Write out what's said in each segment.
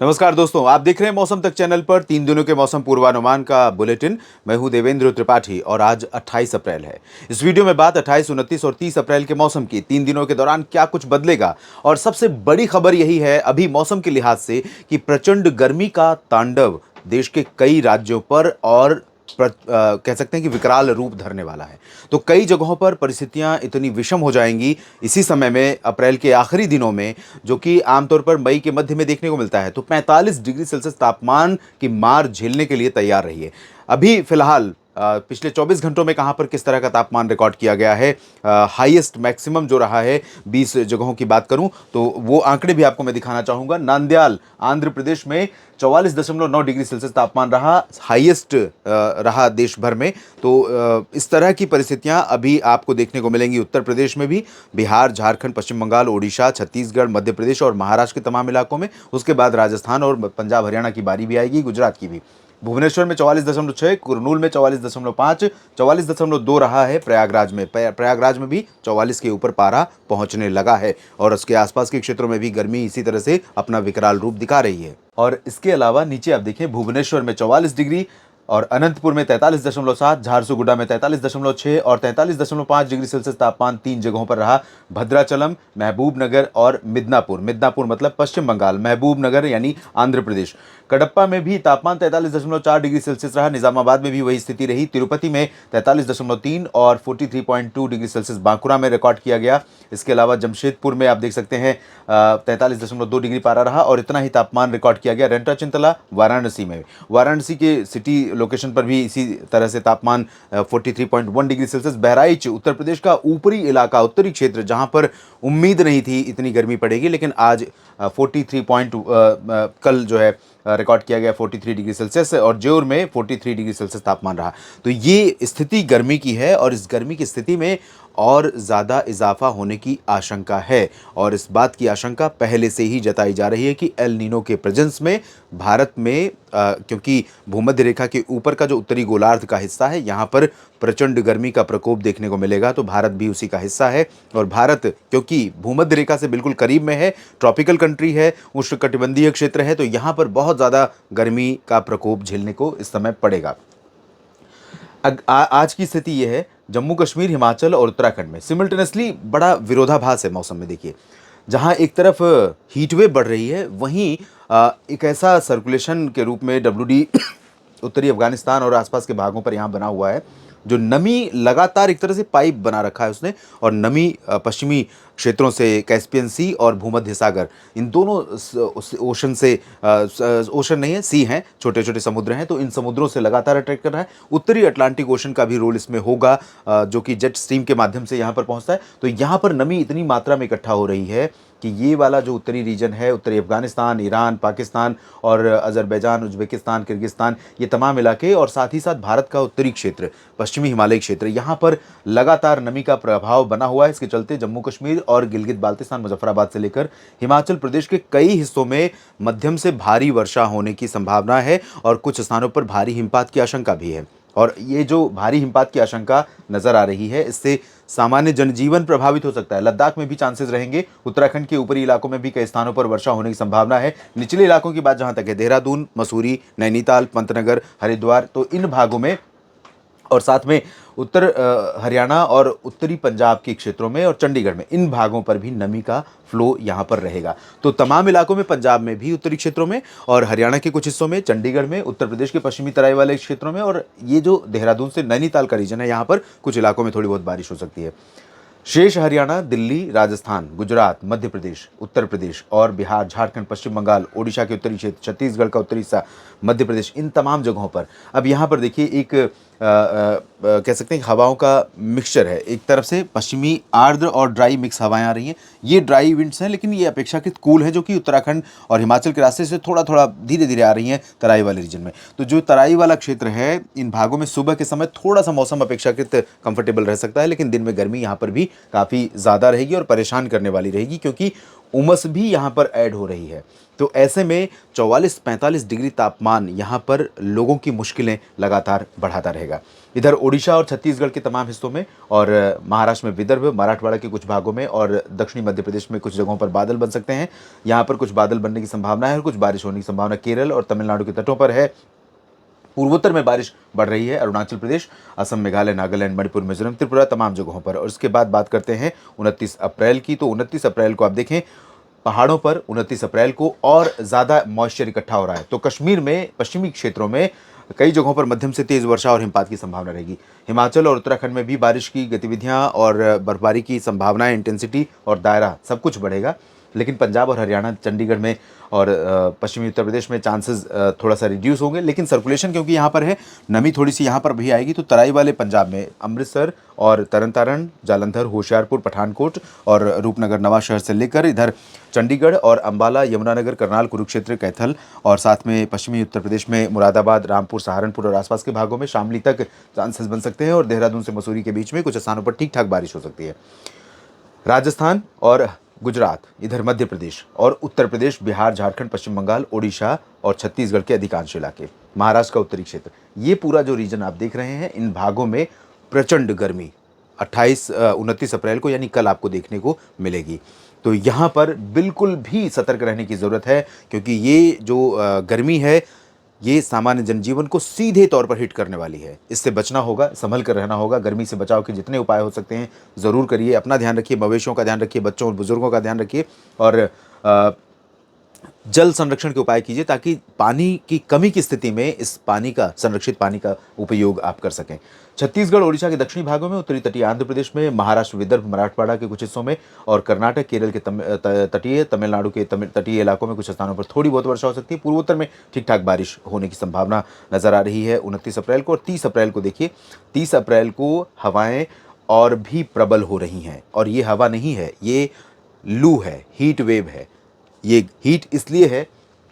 नमस्कार दोस्तों, आप देख रहे हैं मौसम तक चैनल पर 3 दिनों के मौसम पूर्वानुमान का बुलेटिन। मैं हूं देवेंद्र त्रिपाठी और आज 28 अप्रैल है। इस वीडियो में बात 28, 29 और 30 अप्रैल के मौसम की। 3 दिनों के दौरान क्या कुछ बदलेगा और सबसे बड़ी खबर यही है अभी मौसम के लिहाज से कि प्रचंड गर्मी का तांडव देश के कई राज्यों पर और कह सकते हैं कि विकराल रूप धरने वाला है। तो कई जगहों पर परिस्थितियां इतनी विषम हो जाएंगी इसी समय में, अप्रैल के आखिरी दिनों में, जो कि आमतौर पर मई के मध्य में देखने को मिलता है। तो 45 डिग्री सेल्सियस तापमान की मार झेलने के लिए तैयार रहिए। अभी फिलहाल पिछले 24 घंटों में कहां पर किस तरह का तापमान रिकॉर्ड किया गया है, हाईएस्ट मैक्सिमम जो रहा है 20 जगहों की बात करूं तो वो आंकड़े भी आपको मैं दिखाना चाहूंगा। नांदयाल आंध्र प्रदेश में 44.9 डिग्री सेल्सियस तापमान रहा, हाईएस्ट रहा देश भर में। तो इस तरह की परिस्थितियां अभी आपको देखने को मिलेंगी उत्तर प्रदेश में भी, बिहार, झारखंड, पश्चिम बंगाल, ओडिशा, छत्तीसगढ़, मध्य प्रदेश और महाराष्ट्र के तमाम इलाकों में। उसके बाद राजस्थान और पंजाब हरियाणा की बारी भी आएगी, गुजरात की भी। भुवनेश्वर में 44.6, कुरनूल में 44.5, 44.2 रहा है प्रयागराज में। प्रयागराज में भी 44 के ऊपर पारा पहुंचने लगा है और उसके आसपास के क्षेत्रों में भी गर्मी इसी तरह से अपना विकराल रूप दिखा रही है। और इसके अलावा नीचे आप देखें, भुवनेश्वर में 44 डिग्री और अनंतपुर में 43.7, झारसुगुडा में 43.6 और 43.5 डिग्री सेल्सियस तापमान 3 जगहों पर रहा। भद्राचलम, महबूबनगर और मिदनापुर, मिदनापुर मतलब पश्चिम बंगाल, महबूबनगर यानी आंध्र प्रदेश। कडप्पा में भी तापमान 43.4 डिग्री सेल्सियस रहा। निजामाबाद में भी वही स्थिति रही। तिरुपति में 43.3 और 43.2 डिग्री सेल्सियस बांकुरा में रिकॉर्ड किया गया। इसके अलावा जमशेदपुर में आप देख सकते हैं 43.2 डिग्री पारा रहा और इतना ही तापमान रिकॉर्ड किया गया रेंटा चिंतला वाराणसी में। वाराणसी के सिटी लोकेशन पर भी इसी तरह से तापमान 43.1 डिग्री सेल्सियस। बहराइच उत्तर प्रदेश का ऊपरी इलाका, उत्तरी क्षेत्र, जहां पर उम्मीद नहीं थी इतनी गर्मी पड़ेगी, लेकिन आज 43 कल जो है रिकॉर्ड किया गया 43 डिग्री सेल्सियस और ज्योर में 43 डिग्री सेल्सियस तापमान रहा। तो ये स्थिति गर्मी की है और इस गर्मी की स्थिति में और ज़्यादा इजाफा होने की आशंका है और इस बात की आशंका पहले से ही जताई जा रही है कि एल नीनो के प्रेजेंस में भारत में क्योंकि भूमध्य रेखा के ऊपर का जो उत्तरी गोलार्ध का हिस्सा है, यहाँ पर प्रचंड गर्मी का प्रकोप देखने को मिलेगा। तो भारत भी उसी का हिस्सा है और भारत क्योंकि भूमध्य रेखा से बिल्कुल करीब में है, ट्रॉपिकल कंट्री है, उष्णकटिबंधीय क्षेत्र है, तो यहाँ पर बहुत ज़्यादा गर्मी का प्रकोप झेलने को इस समय पड़ेगा। आज की स्थिति यह है, जम्मू कश्मीर, हिमाचल और उत्तराखंड में सिमिल्टेनियसली बड़ा विरोधाभास है मौसम में। देखिए, जहां एक तरफ हीट वेव बढ़ रही है, वहीं एक ऐसा सर्कुलेशन के रूप में WD उत्तरी अफगानिस्तान और आसपास के भागों पर यहाँ बना हुआ है, जो नमी लगातार एक तरह से पाइप बना रखा है उसने, और नमी पश्चिमी क्षेत्रों से, कैस्पियन सी और भूमध्य सागर, इन दोनों ओशन से, ओशन नहीं है, सी हैं, छोटे छोटे समुद्र हैं, तो इन समुद्रों से लगातार अट्रैक्ट कर रहा है। उत्तरी अटलांटिक ओशन का भी रोल इसमें होगा, जो कि जेट स्ट्रीम के माध्यम से यहाँ पर पहुँचता है। तो यहाँ पर नमी इतनी मात्रा में इकट्ठा हो रही है कि ये वाला जो उत्तरी रीजन है, उत्तरी अफगानिस्तान, ईरान, पाकिस्तान और अजरबैजान, उज्बेकिस्तान, किर्गिस्तान, ये तमाम इलाके और साथ ही साथ भारत का उत्तरी क्षेत्र, पश्चिमी हिमालय क्षेत्र, यहाँ पर लगातार नमी का प्रभाव बना हुआ है। इसके चलते जम्मू कश्मीर और गिलगित बाल्तिस्तान, मुजफ्फराबाद से लेकर हिमाचल प्रदेश के कई हिस्सों में मध्यम से भारी वर्षा होने की संभावना है और कुछ स्थानों पर भारी हिमपात की आशंका भी है। और ये जो भारी हिमपात की आशंका नजर आ रही है, इससे सामान्य जनजीवन प्रभावित हो सकता है। लद्दाख में भी चांसेस रहेंगे, उत्तराखंड के ऊपरी इलाकों में भी कई स्थानों पर वर्षा होने की संभावना है। निचले इलाकों की बात जहां तक है, देहरादून, मसूरी, नैनीताल, पंतनगर, हरिद्वार, तो इन भागों में और साथ में उत्तर हरियाणा और उत्तरी पंजाब के क्षेत्रों में और चंडीगढ़ में, इन भागों पर भी नमी का फ्लो यहाँ पर रहेगा। तो तमाम इलाकों में, पंजाब में भी, उत्तरी क्षेत्रों में और हरियाणा के कुछ हिस्सों में, चंडीगढ़ में, उत्तर प्रदेश के पश्चिमी तराई वाले क्षेत्रों में और ये जो देहरादून से नैनीताल का रीजन है, यहाँ पर कुछ इलाकों में थोड़ी बहुत बारिश हो सकती है। शेष हरियाणा, दिल्ली, राजस्थान, गुजरात, मध्य प्रदेश, उत्तर प्रदेश और बिहार, झारखंड, पश्चिम बंगाल, ओडिशा के उत्तरी क्षेत्र, छत्तीसगढ़ का उत्तरी हिस्सा, मध्य प्रदेश, इन तमाम जगहों पर अब यहाँ पर देखिए एक कह सकते हैं हवाओं का मिक्सचर है। एक तरफ से पश्चिमी आर्द्र और ड्राई मिक्स हवाएं आ रही हैं। ये ड्राई विंड्स हैं, लेकिन ये अपेक्षाकृत कूल है, जो कि उत्तराखंड और हिमाचल के रास्ते से थोड़ा थोड़ा धीरे धीरे आ रही हैं तराई वाले रीजन में। तो जो तराई वाला क्षेत्र है, इन भागों में सुबह के समय थोड़ा सा मौसम अपेक्षाकृत कंफर्टेबल रह सकता है, लेकिन दिन में गर्मी यहाँ पर भी काफ़ी ज़्यादा रहेगी और परेशान करने वाली रहेगी, क्योंकि उमस भी यहाँ पर ऐड हो रही है। तो ऐसे में 44-45 डिग्री तापमान यहाँ पर लोगों की मुश्किलें लगातार बढ़ाता रहेगा। इधर ओडिशा और छत्तीसगढ़ के तमाम हिस्सों में और महाराष्ट्र में विदर्भ, मराठवाड़ा के कुछ भागों में और दक्षिणी मध्य प्रदेश में कुछ जगहों पर बादल बन सकते हैं। यहाँ पर कुछ बादल बनने की संभावना है और कुछ बारिश होने की संभावना केरल और तमिलनाडु के तटों पर है। पूर्वोत्तर में बारिश बढ़ रही है अरुणाचल प्रदेश, असम, मेघालय, नागालैंड, मणिपुर, मिजोरम, त्रिपुरा, तमाम जगहों पर। और उसके बाद बात करते हैं 29 अप्रैल की। तो 29 अप्रैल को आप देखें पहाड़ों पर 29 अप्रैल को और ज़्यादा मॉइस्चर इकट्ठा हो रहा है। तो कश्मीर में पश्चिमी क्षेत्रों में कई जगहों पर मध्यम से तेज़ वर्षा और हिमपात की संभावना रहेगी। हिमाचल और उत्तराखंड में भी बारिश की गतिविधियां और बर्फबारी की संभावनाएं, इंटेंसिटी और दायरा सब कुछ बढ़ेगा। लेकिन पंजाब और हरियाणा, चंडीगढ़ में और पश्चिमी उत्तर प्रदेश में चांसेस थोड़ा सा रिड्यूस होंगे। लेकिन सर्कुलेशन क्योंकि यहाँ पर है, नमी थोड़ी सी यहाँ पर भी आएगी। तो तराई वाले पंजाब में अमृतसर और तरन तारण, जालंधर, होशियारपुर, पठानकोट और रूपनगर, नवांशहर से लेकर इधर चंडीगढ़ और अंबाला, यमुनानगर, करनाल, कुरुक्षेत्र, कैथल और साथ में पश्चिमी उत्तर प्रदेश में मुरादाबाद, रामपुर, सहारनपुर और आसपास के भागों में शामली तक चांसेस बन सकते हैं। और देहरादून से मसूरी के बीच में कुछ स्थानों पर ठीक ठाक बारिश हो सकती है। राजस्थान और गुजरात, इधर मध्य प्रदेश और उत्तर प्रदेश, बिहार, झारखंड, पश्चिम बंगाल, ओडिशा और छत्तीसगढ़ के अधिकांश इलाके, महाराष्ट्र का उत्तरी क्षेत्र, ये पूरा जो रीजन आप देख रहे हैं, इन भागों में प्रचंड गर्मी 29 अप्रैल को यानी कल आपको देखने को मिलेगी। तो यहाँ पर बिल्कुल भी सतर्क रहने की ज़रूरत है क्योंकि ये जो गर्मी है ये सामान्य जनजीवन को सीधे तौर पर हिट करने वाली है। इससे बचना होगा, संभल कर रहना होगा। गर्मी से बचाव के जितने उपाय हो सकते हैं ज़रूर करिए। अपना ध्यान रखिए, मवेशियों का ध्यान रखिए, बच्चों और बुजुर्गों का ध्यान रखिए और जल संरक्षण के उपाय कीजिए ताकि पानी की कमी की स्थिति में इस पानी का, संरक्षित पानी का उपयोग आप कर सकें। छत्तीसगढ़, ओडिशा के दक्षिणी भागों में, उत्तरी तटीय आंध्र प्रदेश में, महाराष्ट्र, विदर्भ, मराठवाड़ा के कुछ हिस्सों में और कर्नाटक, केरल के तटीय, तमिलनाडु के तटीय इलाकों में कुछ स्थानों पर थोड़ी बहुत वर्षा हो सकती है। पूर्वोत्तर में ठीक ठाक बारिश होने की संभावना नजर आ रही है 29 अप्रैल को। और 30 अप्रैल को देखिए, 30 अप्रैल को हवाएं और भी प्रबल हो रही हैं और ये हवा नहीं है, ये लू है, हीट वेव है। ये हीट इसलिए है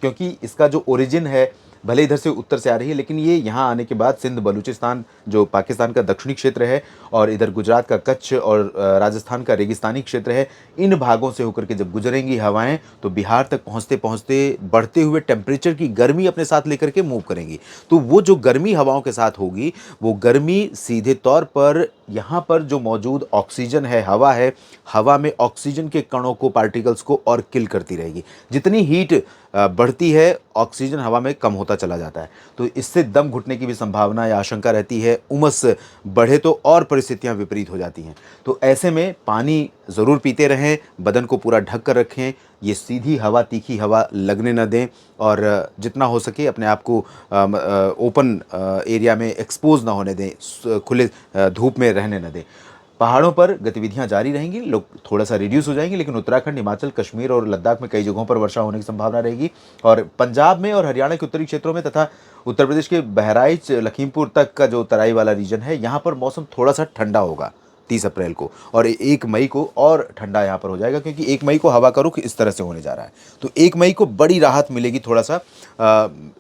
क्योंकि इसका जो ओरिजिन है भले इधर से उत्तर से आ रही है लेकिन ये यहाँ आने के बाद सिंध, बलूचिस्तान जो पाकिस्तान का दक्षिणी क्षेत्र है और इधर गुजरात का कच्छ और राजस्थान का रेगिस्तानी क्षेत्र है, इन भागों से होकर के जब गुजरेंगी हवाएं तो बिहार तक पहुँचते पहुँचते बढ़ते हुए टेम्परेचर की गर्मी अपने साथ लेकर के मूव करेंगी। तो वो जो गर्मी हवाओं के साथ होगी वो गर्मी सीधे तौर पर यहाँ पर जो मौजूद ऑक्सीजन है, हवा है, हवा में ऑक्सीजन के कणों को, पार्टिकल्स को और किल करती रहेगी। जितनी हीट बढ़ती है ऑक्सीजन हवा में कम होता चला जाता है, तो इससे दम घुटने की भी संभावना या आशंका रहती है। उमस बढ़े तो और परिस्थितियां विपरीत हो जाती हैं। तो ऐसे में पानी ज़रूर पीते रहें, बदन को पूरा ढक कर रखें, ये सीधी हवा, तीखी हवा लगने न दें और जितना हो सके अपने आप को ओपन एरिया में एक्सपोज ना होने दें, खुले धूप में रहने न दें। पहाड़ों पर गतिविधियां जारी रहेंगी, लोग थोड़ा सा रिड्यूस हो जाएंगे, लेकिन उत्तराखंड, हिमाचल, कश्मीर और लद्दाख में कई जगहों पर वर्षा होने की संभावना रहेगी। और पंजाब में और हरियाणा के उत्तरी क्षेत्रों में तथा उत्तर प्रदेश के बहराइच, लखीमपुर तक का जो तराई वाला रीजन है, यहाँ पर मौसम थोड़ा सा ठंडा होगा 30 अप्रैल को और 1 मई को और ठंडा यहाँ पर हो जाएगा क्योंकि 1 मई को हवा का रुख इस तरह से होने जा रहा है। तो 1 मई को बड़ी राहत मिलेगी थोड़ा सा।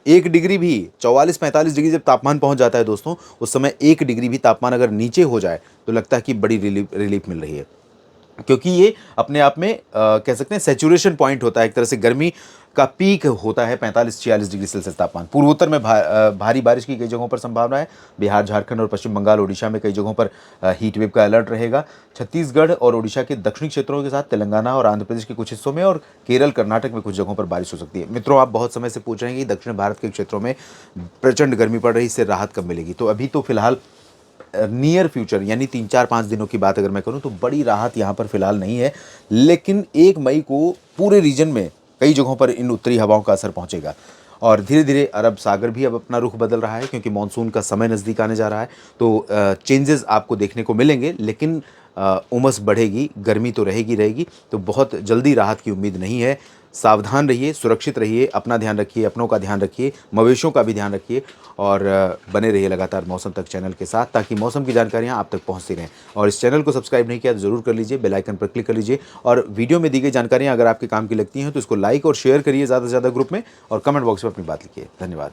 1 डिग्री भी 44-45 डिग्री जब तापमान पहुँच जाता है दोस्तों, उस समय 1 डिग्री भी तापमान अगर नीचे हो जाए तो लगता है कि बड़ी रिलीफ मिल रही है क्योंकि ये अपने आप में कह सकते हैं सैचुरेशन पॉइंट होता है, एक तरह से गर्मी का पीक होता है 45-46 डिग्री सेल्सियस तापमान। पूर्वोत्तर में भारी बारिश की कई जगहों पर संभावना है। बिहार, झारखंड और पश्चिम बंगाल, ओडिशा में कई जगहों पर हीट वेव का अलर्ट रहेगा। छत्तीसगढ़ और ओडिशा के दक्षिणी क्षेत्रों के साथ तेलंगाना और आंध्र प्रदेश के कुछ हिस्सों में और केरल, कर्नाटक में कुछ जगहों पर बारिश हो सकती है। मित्रों, आप बहुत समय से पूछ रहे हैं कि दक्षिण भारत के क्षेत्रों में प्रचंड गर्मी पड़ रही, इससे राहत कब मिलेगी? तो अभी तो फिलहाल नियर फ्यूचर यानी 3-4-5 दिनों की बात अगर मैं करूं तो बड़ी राहत यहाँ पर फिलहाल नहीं है, लेकिन 1 मई को पूरे रीजन में कई जगहों पर इन उत्तरी हवाओं का असर पहुंचेगा और धीरे धीरे अरब सागर भी अब अपना रुख बदल रहा है क्योंकि मानसून का समय नज़दीक आने जा रहा है। तो चेंजेस आपको देखने को मिलेंगे, लेकिन उमस बढ़ेगी, गर्मी तो रहेगी। तो बहुत जल्दी राहत की उम्मीद नहीं है। सावधान रहिए, सुरक्षित रहिए, अपना ध्यान रखिए, अपनों का ध्यान रखिए, मवेशियों का भी ध्यान रखिए और बने रहिए लगातार मौसम तक चैनल के साथ ताकि मौसम की जानकारियाँ आप तक पहुँचती रहें। और इस चैनल को सब्सक्राइब नहीं किया तो ज़रूर कर लीजिए, बेल आइकन पर क्लिक कर लीजिए और वीडियो में दी गई जानकारियाँ अगर आपके काम की लगती हैं तो इसको लाइक और शेयर करिए ज़्यादा से ज़्यादा ग्रुप में और कमेंट बॉक्स में अपनी बात लिखिए। धन्यवाद।